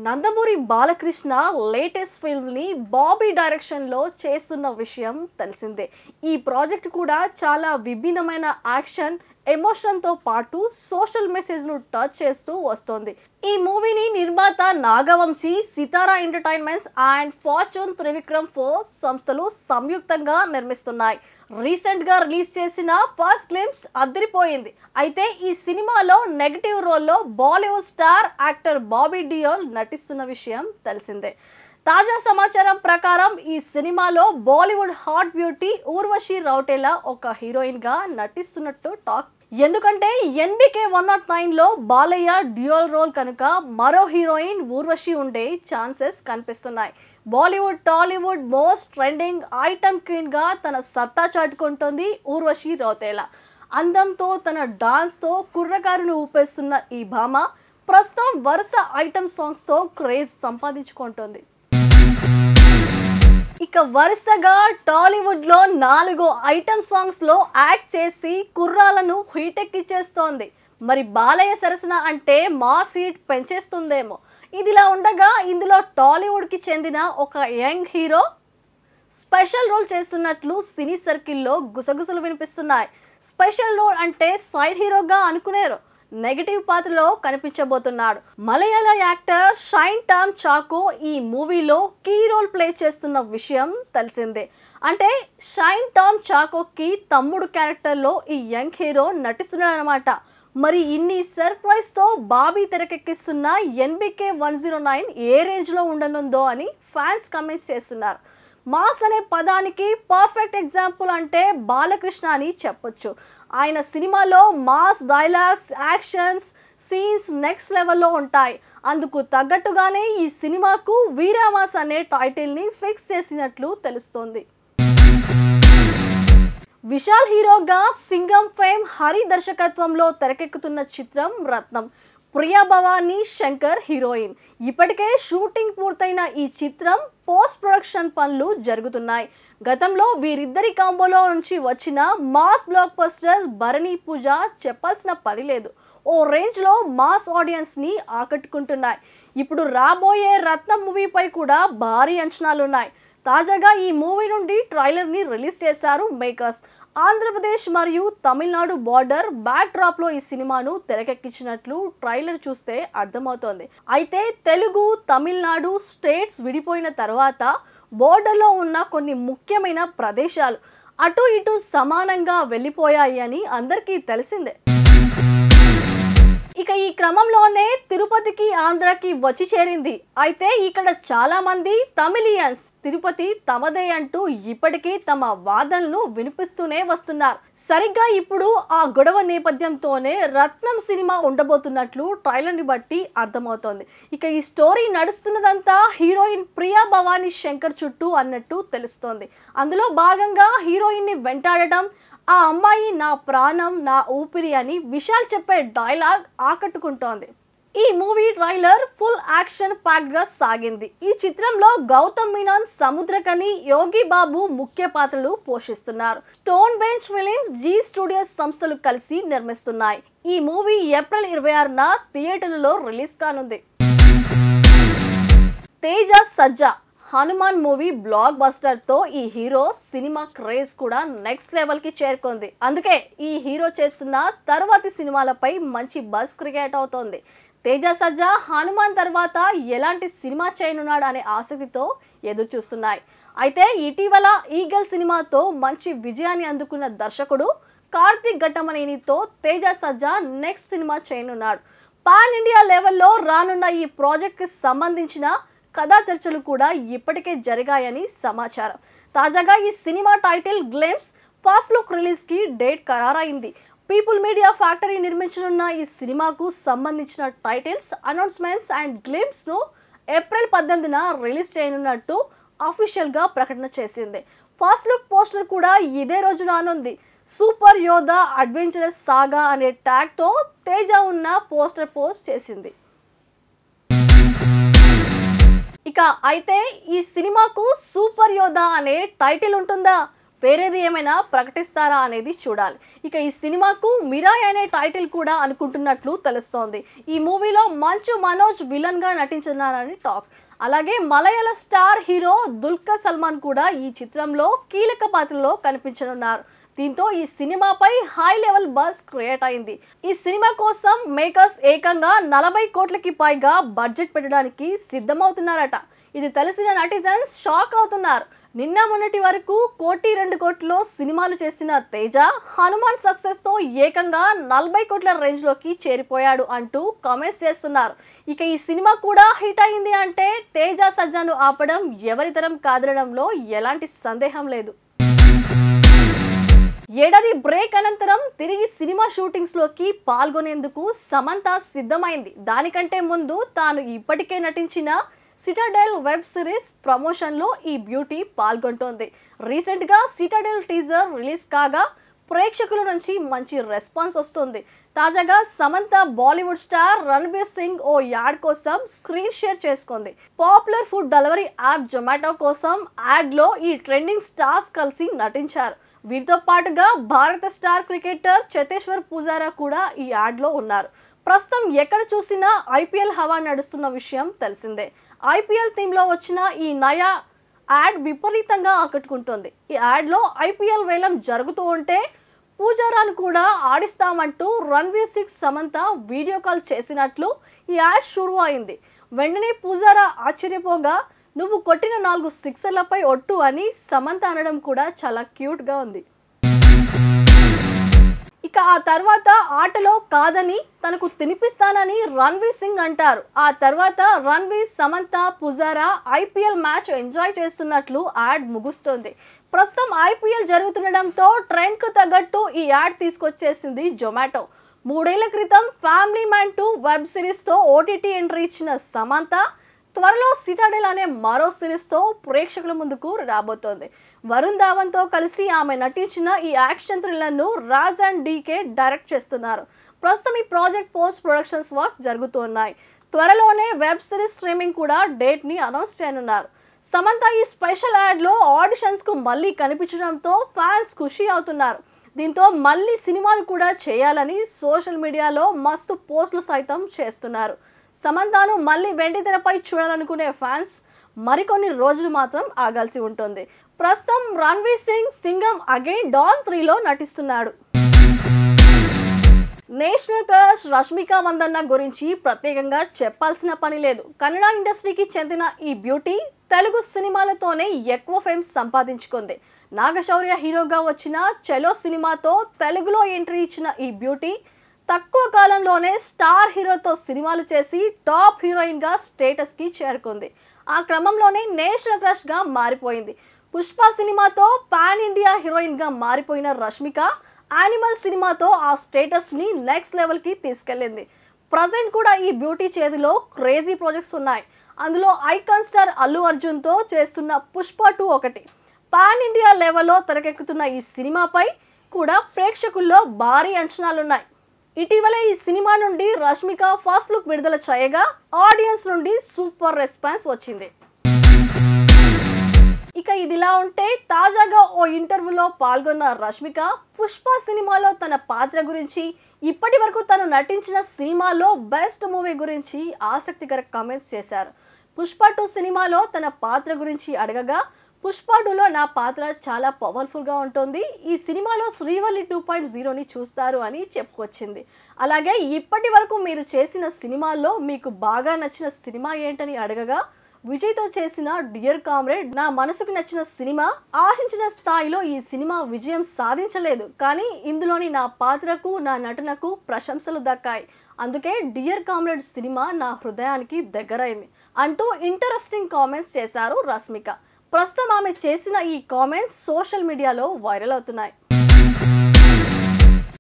Nandamuri Balakrishna latest ఫిల్మ్ని Bobby డైరెక్షన్లో చేస్తున్న విషయం తెలిసిందే. ఈ ప్రాజెక్ట్ కూడా చాలా విభిన్నమైన యాక్షన్ ఎమోషన్తో పాటు సోషల్ మెసేజ్ను టచ్ చేస్తూ వస్తోంది. ఈ మూవీని నిర్మాత నాగవంశీ, సితారా ఎంటర్టైన్మెంట్స్ అండ్ ఫార్చ్యూన్ త్రివిక్రమ్ 4 సంస్థలు సంయుక్తంగా నిర్మిస్తున్నాయి. రీసెంట్ గా రిలీజ్ చేసిన ఫస్ట్ గ్లింప్స్ అదిరిపోయింది. అయితే ఈ సినిమాలో నెగటివ్ రోల్లో బాలీవుడ్ స్టార్ యాక్టర్ బాబీ డియోల్ నటిస్తున్న విషయం తెలిసిందే. తాజా సమాచారం ప్రకారం ఈ సినిమాలో బాలీవుడ్ హాట్ బ్యూటీ ఊర్వశి రౌటేలా ఒక హీరోయిన్ గా నటిస్తున్నట్టు టాక్. ఎందుకంటే ఎన్బికే 109లో బాలయ్య డ్యూయల్ రోల్ కనుక మరో హీరోయిన్ ఊర్వశి ఉండే ఛాన్సెస్ కనిపిస్తున్నాయి. Bollywood Tollywood most trending item queen గా తన సత్తా చాటుకుంటోంది ఊర్వశి రౌతేలా. అందంతో తన డాన్స్తో కుర్రకారును ఊపేస్తున్న ఈ భామ ప్రస్తుతం వరుస ఐటమ్ సాంగ్స్తో క్రేజ్ సంపాదించుకుంటోంది. ఇక వరుసగా టాలీవుడ్ లో 4 ఐటమ్ సాంగ్స్ లో యాక్ట్ చేసి కుర్రాలను హీటెక్కిచ్చేస్తోంది. మరి బాలయ్య సరసన అంటే మాస్ హీట్ పెంచేస్తుందేమో. ఇదిలా ఉండగా ఇందులో టాలీవుడ్ కి చెందిన ఒక యంగ్ హీరో స్పెషల్ రోల్ చేస్తున్నట్లు సినీ సర్కిల్లో గుసగుసలు వినిపిస్తున్నాయి. స్పెషల్ రోల్ అంటే సైడ్ హీరోగా అనుకునేరు, నెగటివ్ పాత్రలో కనిపించబోతున్నాడు. మలయాళ యాక్టర్ షైన్ టామ్ చాకో ఈ మూవీలో కీ రోల్ ప్లే చేస్తున్న విషయం తెలిసిందే. అంటే షైన్ టామ్ చాకోకి తమ్ముడు క్యారెక్టర్లో ఈ యంగ్ హీరో నటిస్తున్నాడనమాట. మరి ఇన్ని సర్ప్రైజ్ తో బాబీ తెరకెక్కిస్తున్న ఎన్బికే 109 ఏ రేంజ్ లో ఉండనుందో అని ఫ్యాన్స్ కమెంట్స్ చేస్తున్నారు. మాస్ అనే పదానికి పర్ఫెక్ట్ ఎగ్జాంపుల్ అంటే బాలకృష్ణ అని చెప్పొచ్చు. ఆయన సినిమాలో mass dialogues, actions scenes next లెవెల్లో ఉంటాయి. అందుకు తగ్గట్టుగానే ఈ సినిమాకు వీరామాస్ అనే టైటిల్ ని ఫిక్స్ చేసినట్లు తెలుస్తోంది. విశాల్ హీరోగా సింగం ఫేమ్ హరి దర్శకత్వంలో తెరకెక్కుతున్న చిత్రం రత్నం. ప్రియా భవానీ శంకర్ హీరోయిన్. ఇప్పటికే షూటింగ్ పూర్తయిన ఈ చిత్రం పోస్ట్ ప్రొడక్షన్ పనులు జరుగుతున్నాయి. గతంలో వీరిద్దరి కాంబోలో నుంచి వచ్చిన మాస్ బ్లాక్ బస్టర్ భరణి పూజ చెప్పాల్సిన పని లేదు. ఓ రేంజ్ లో మాస్ ఆడియన్స్ ని ఆకట్టుకుంటున్నాయి. ఇప్పుడు రాబోయే రత్నం మూవీపై కూడా భారీ అంచనాలున్నాయి. తాజాగా ఈ మూవీ నుండి ట్రైలర్ ని రిలీజ్ చేశారు మేకర్స్. ఆంధ్రప్రదేశ్ మరియు తమిళనాడు బార్డర్ బ్యాక్ డ్రాప్ లో ఈ సినిమాను తెరకెక్కించినట్లు ట్రైలర్ చూస్తే అర్థమవుతోంది. అయితే తెలుగు, తమిళనాడు స్టేట్స్ విడిపోయిన తర్వాత బోర్డర్లో ఉన్న కొన్ని ముఖ్యమైన ప్రదేశాలు అటు ఇటు సమానంగా వెళ్ళిపోయాయి అని అందరికీ తెలిసిందే. ఇక ఈ క్రమంలోనే తిరుపతికి ఆంధ్రాకి వచ్చి చేరింది. అయితే ఇక్కడ చాలా మంది తమిళియన్స్ తిరుపతి తమదే అంటూ ఇప్పటికీ తమ వాదనలు వినిపిస్తూనే వస్తున్నారు. సరిగ్గా ఇప్పుడు ఆ గొడవ నేపథ్యంతోనే రత్నం సినిమా ఉండబోతున్నట్లు ట్రైలర్ ని బట్టి అర్థమవుతోంది. ఇక ఈ స్టోరీ నడుస్తున్నదంతా హీరోయిన్ ప్రియా భవానీ శంకర్ చుట్టూ అన్నట్టు తెలుస్తోంది. అందులో భాగంగా హీరోయిన్ ని వెంటాడటం, ఆ అమ్మాయి నా ప్రాణం, నా ఊపిరి అని విశాల్ చెప్పే డైలాగ్ ఆకట్టుకుంటోంది. ఈ movie trailer full action packed గా సాగింది. ఈ చిత్రంలో గౌతమ్ మీనన్, సముద్రకని, యోగి బాబు ముఖ్య పాత్రలు పోషిస్తున్నారు. Stone Bench Films, Zee Studios సంస్థలు కలిసి నిర్మిస్తున్నాయి. ఈ మూవీ ఏప్రిల్ 26న థియేటర్లలో రిలీజ్ కానుంది. తేజ సజ్జా హనుమాన్ మూవీ బ్లాక్ బస్టర్ తో ఈ హీరో సినిమా క్రేజ్ కూడా నెక్స్ట్ లెవెల్ కి చేరుకుంది. అందుకే ఈ హీరో చేస్తున్న తర్వాతి సినిమాలపై మంచి బజ్ క్రియేట్ అవుతోంది. తేజ సజ్జా హనుమాన్ తర్వాత ఎలాంటి సినిమా చేయనున్నాడు అనే ఆసక్తితో ఎదురు చూస్తున్నాయి. అయితే ఇటీవల ఈగల్ సినిమాతో మంచి విజయాన్ని అందుకున్న దర్శకుడు కార్తిక్ ఘట్టమనేనితో తేజ సజ్జా నెక్స్ట్ సినిమా చేయనున్నాడు. పాన్ ఇండియా లెవెల్లో రానున్న ఈ ప్రాజెక్ట్ కి సంబంధించిన కథా చర్చలు కూడా ఇప్పటికే జరిగాయని సమాచారం. తాజాగా ఈ cinema title glimpse first look release కి డేట్ ఖరారైంది. పీపుల్ మీడియా ఫ్యాక్టరీ నిర్మించనున్న ఈ సినిమాకు సంబంధించిన టైటిల్స్, అనౌన్స్మెంట్స్ అండ్ గ్లింప్స్ ను ఏప్రిల్ 18న రిలీజ్ చేయనున్నట్టు అఫీషియల్ గా ప్రకటన చేసింది. ఫస్ట్ లుక్ పోస్టర్ కూడా ఇదే రోజు రానుంది. సూపర్ యోధా అడ్వెంచరస్ సాగా అనే ట్యాగ్ తో తేజ ఉన్న పోస్టర్ పోస్ట్ చేసింది. ఇక అయితే ఈ సినిమాకు సూపర్ యోధా అనే టైటిల్ ఉంటుందా? వేరేది ఏమైనా ప్రకటిస్తారా అనేది చూడాలి. ఇక ఈ సినిమాకు మిరాయ్ అనే టైటిల్ కూడా అనుకుంటున్నట్లు తెలుస్తోంది. ఈ మూవీలో మంచు మనోజ్ విలన్ గా నటించనున్నారని టాక్. అలాగే మలయాళ స్టార్ హీరో దుల్కర్ సల్మాన్ కూడా ఈ చిత్రంలో కీలక పాత్రలో కనిపించనున్నారు. దీంతో ఈ సినిమాపై హై లెవెల్ బజ్ క్రియేట్ అయింది. ఈ సినిమా కోసం మేకర్స్ ఏకంగా 40 కోట్లకి పైగా బడ్జెట్ పెట్టడానికి సిద్ధమవుతున్నారట. ఇది తెలిసిన నెటిజన్స్ షాక్ అవుతున్నారు. నిన్న మొన్నటి వరకు 1-2 కోట్లలో సినిమాలు చేసిన తేజ హనుమాన్ సక్సెస్ తో ఏకంగా 40 కోట్ల రేంజ్ లోకి చేరిపోయాడు అంటూ కామెంట్స్ చేస్తున్నారు. ఇక ఈ సినిమా కూడా హిట్ అయింది అంటే తేజ సజ్జాను ఆపడం ఎవరితరం కాదనడంలో ఎలాంటి సందేహం లేదు. ఏడాది బ్రేక్ అనంతరం తిరిగి సినిమా షూటింగ్స్ లోకి పాల్గొనేందుకు సమంత సిద్ధమైంది. దానికంటే ముందు తాను ఇప్పటికే నటించిన సిటాడెల్ వెబ్ సిరీస్ ప్రమోషన్ లో ఈ బ్యూటీ పాల్గొంటోంది. రీసెంట్ గా సిటాడెల్ టీజర్ రిలీజ్ కాగా ప్రేక్షకుల నుంచి మంచి రెస్పాన్స్ వస్తుంది. తాజాగా సమంత బాలీవుడ్ స్టార్ రణ్వీర్ సింగ్ ఓ యాడ్ కోసం స్క్రీన్ షేర్ చేసుకుంది. Popular food delivery app Zomato కోసం యాడ్ లో ఈ ట్రెండింగ్ స్టార్స్ కలిసి నటించారు. వీరితో పాటుగా భారత స్టార్ క్రికెటర్ చేతేశ్వర్ పూజారా కూడా ఈ యాడ్ లో ఉన్నారు. ప్రస్తుతం ఎక్కడ చూసినా ఐపీఎల్ హవా నడుస్తున్న విషయం తెలిసిందే. ఐపీఎల్ థీమ్ లో వచ్చిన ఈ నయా యాడ్ విపరీతంగా ఆకట్టుకుంటుంది. ఈ యాడ్ లో ఐపీఎల్ వేలం జరుగుతూ ఉంటే పూజారాను కూడా ఆడిస్తామంటూ రణ్వీర్ సింగ్ సమంత వీడియో కాల్ చేసినట్లు ఈ యాడ్ షురూ అయింది. వెంటనే పూజారా ఆశ్చర్యపోగా నువ్వు కొట్టిన 4 సిక్సర్లపై ఒట్టు అని సమంత అనడం కూడా చాలా క్యూట్ గా ఉంది. ఇక ఆ తర్వాత ఆటలో కాదని తనకు తినిపిస్తానని రణ్వీర్ సింగ్ అంటారు. ఆ తర్వాత Ranveer, Samantha, Pujara IPL match enjoy చేస్తున్నట్లు యాడ్ ముగుస్తుంది. ప్రస్తుతం ఐపీఎల్ జరుగుతుండడంతో ట్రెండ్ కు తగ్గట్టు ఈ యాడ్ తీసుకొచ్చేసింది జొమాటో. 3 ఏళ్ల క్రితం ఫ్యామిలీ మ్యాన్ 2 వెబ్ సిరీస్ తో ఓటీటీ ఎంట్రీ ఇచ్చిన సమంత త్వరలో సిటాడెల్ అనే మరో సిరీస్ తో ప్రేక్షకుల ముందుకు రాబోతోంది. వరుణ్ ధావన్ తో కలిసి ఆమె నటించిన ఈ యాక్షన్ థ్రిల్లర్ ను రాజ్ అండ్ డీకే డైరెక్ట్ చేస్తున్నారు. ప్రస్తుతం ఈ ప్రాజెక్ట్ పోస్ట్ ప్రొడక్షన్స్ వర్క్స్ జరుగుతున్నాయి. త్వరలోనే వెబ్ సిరీస్ స్ట్రీమింగ్ కూడా డేట్ ని అనౌన్స్ చేయనున్నారు. సమంత ఈ స్పెషల్ యాడ్ లో ఆడిషన్స్ కు మళ్ళీ కనిపించడంతో ఫ్యాన్స్ ఖుషి అవుతున్నారు. దీంతో మళ్ళీ సినిమాలు కూడా చేయాలని సోషల్ మీడియాలో మస్తు పోస్టులు సైతం చేస్తున్నారు. సమంతను మళ్ళీ వెండి తెరపై చూడాలనుకునే ఫ్యాన్స్ మరికొన్ని రోజులు మాత్రం ఆగాల్సి ఉంటుంది. ప్రస్తుతం రణ్వీర్ సింగ్ సింగం అగైన్ డాన్ 3లో నటిస్తున్నాడు. నేషనల్ క్రష్ రష్మిక మందన్న గురించి ప్రత్యేకంగా చెప్పాల్సిన పని లేదు. కన్నడ ఇండస్ట్రీకి చెందిన ఈ బ్యూటీ తెలుగు సినిమాలతోనే ఎక్కువ ఫేమ్ సంపాదించుకుంది. నాగశౌర్య హీరోగా వచ్చిన చలో సినిమాతో తెలుగులో ఎంట్రీ ఇచ్చిన ఈ బ్యూటీ తక్కువ కాలంలోనే స్టార్ హీరోతో సినిమాలు చేసి టాప్ హీరోయిన్ గా స్టేటస్ కి చేరుకుంది. ఆ క్రమంలోనే నేషనల్ క్రష్ గా మారిపోయింది. పుష్ప సినిమాతో పాన్ ఇండియా హీరోయిన్ గా మారిపోయిన రష్మిక యానిమల్ సినిమాతో ఆ స్టేటస్ ని నెక్స్ట్ లెవెల్ కి తీసుకెళ్లింది. ప్రజెంట్ కూడా ఈ బ్యూటీ చేతిలో క్రేజీ ప్రాజెక్ట్స్ ఉన్నాయి. అందులో ఐకాన్ స్టార్ అల్లు అర్జున్ తో చేస్తున్న పుష్ప 2 ఒకటి. పాన్ ఇండియా లెవెల్లో తెరకెక్కుతున్న ఈ సినిమాపై కూడా ప్రేక్షకుల్లో భారీ అంచనాలున్నాయి. ఇటీవలే ఈ సినిమా నుండి రష్మిక ఫస్ట్ లుక్ విడుదల చేయగా ఆడియన్స్ నుండి సూపర్ రెస్పాన్స్ వచ్చింది. ఇక ఇదిలా ఉంటే తాజాగా ఓ ఇంటర్వ్యూలో పాల్గొన్న రష్మిక పుష్ప సినిమాలో తన పాత్ర గురించి, ఇప్పటి వరకు తను నటించిన సినిమాలో బెస్ట్ మూవీ గురించి ఆసక్తికర కామెంట్స్ చేశారు. పుష్ప 2 సినిమాలో తన పాత్ర గురించి అడగగా పుష్ప 2లో నా పాత్ర చాలా పవర్ఫుల్ గా ఉంటుంది. ఈ సినిమాలో శ్రీవల్లి 2.0ని చూస్తారు అని చెప్పుకొచ్చింది. అలాగే ఇప్పటి వరకు మీరు చేసిన సినిమాల్లో మీకు బాగా నచ్చిన సినిమా ఏంటని అడగగా విజయ్తో చేసిన డియర్ కామ్రేడ్ నా మనసుకు నచ్చిన సినిమా. ఆశించిన స్థాయిలో ఈ సినిమా విజయం సాధించలేదు, కానీ ఇందులోని నా పాత్రకు, నా నటనకు ప్రశంసలు దక్కాయి. అందుకే డియర్ కామ్రేడ్ సినిమా నా హృదయానికి దగ్గరైంది అంటూ ఇంట్రెస్టింగ్ కామెంట్స్ చేశారు రష్మిక. ప్రస్తుతం ఆమె చేసిన ఈ కామెంట్స్ సోషల్ మీడియాలో వైరల్ అవుతున్నాయి.